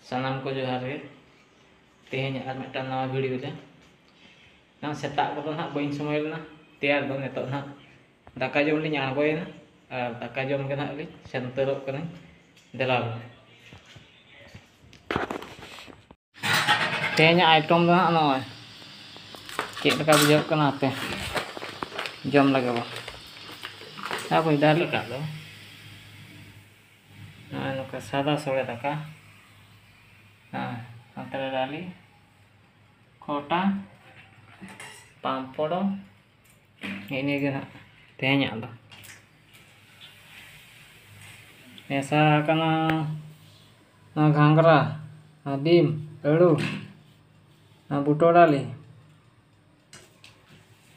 सानाम को जोहार गे तेहें आर मिदटां नवा वीडियो रे ना सेता को ना बइन समय लेना तैयार दो नितो ना दाका जम लिंग आगोयना और दाका जम के ना लिंग सेंतरोग कना देला तेहें आइटम दो ना नॉय चेक लगा बुझाव कना पे जम लगे बो ना कोई दाल लगा दो ना नुका सादा सोड़े दाका अंतरे डाली खोटा पापड़ ini gana tehnya do esa kana na घांगरा na dim alu na buto dali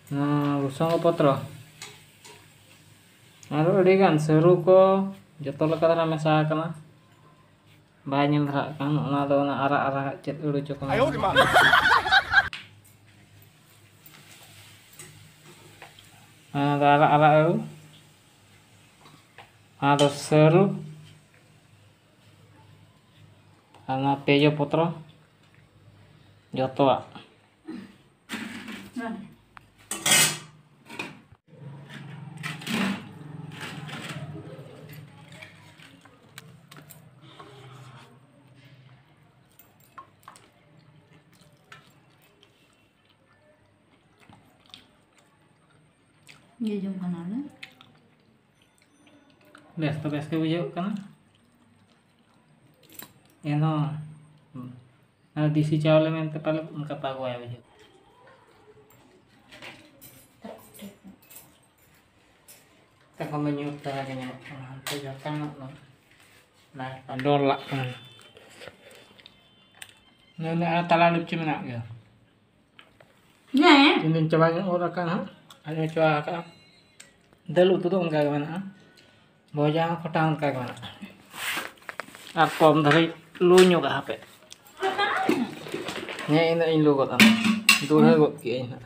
na rusong patra aru adigan seru ko joto lekatana mesa kana bai nyel dhara kan ona do na ara chet udu choko ara itu ada seru karena pejo putro joto ये जो बना ले base तो base के बुझे कना एनो देसी चावल में तो पाले उनका पागो आया बुझे तक हम न्यूट तरह के न्यूट हम तो जाता ना ना डोला ने तला लुच्ची में ना गया नहीं दिन coba orang kan ada coba kan dalu tu dong kagak mana bojang kotang kagak mana akom dari lu nyok HP nya ini lu kok dua kok kayaknya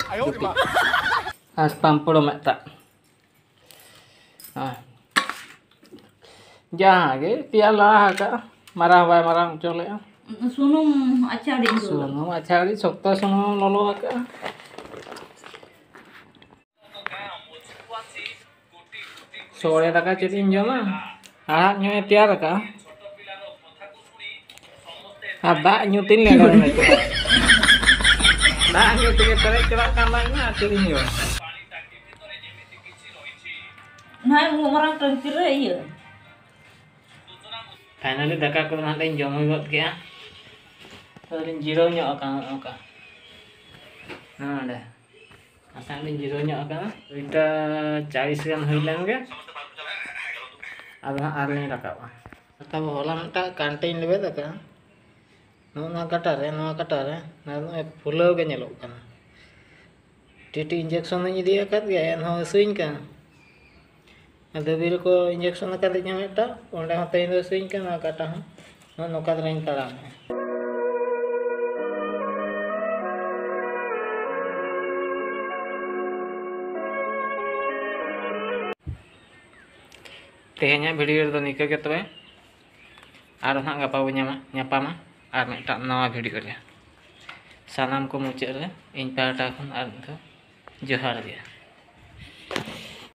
as pampur mata jangan ke tialah kak marah bay marah colek sunum acha di sokto sunum lolo kak सोड़े दाका चेतिन जमा आहाक न्योय तैयार का आ दा न्यूतिन ले gun में दा न्यूतिन के तरह चला kan ना चेतिन जो नाय उमरang tengkir iya फाइनली दाका को ना लें जम हो गत गया तो लिन जीरो ᱧᱚᱜ का हां दे आसान लिन जीरो ᱧᱚᱜ का इटा 40 गान होई लेन गे अब आरलिंग रकाबा तब होला मटा कांटेन लेबे दका नो कटारे ना फुलाव के नेलो कना टीटी इंजेक्शन नी दिया कत गे एन हो सुइन का दबिर को इंजेक्शन का दिया मेटा ओंडे हो तैन सुइन का ना काटा हो नो का रेन तड़ा तेहें वीडियो तो निका के तबे आर ना गापा ᱧᱟᱯᱟᱢᱟ आर मिदटां नवा वीडियो रे सानाम को मुचाद रे इन पाटा खन आर जोहार गे।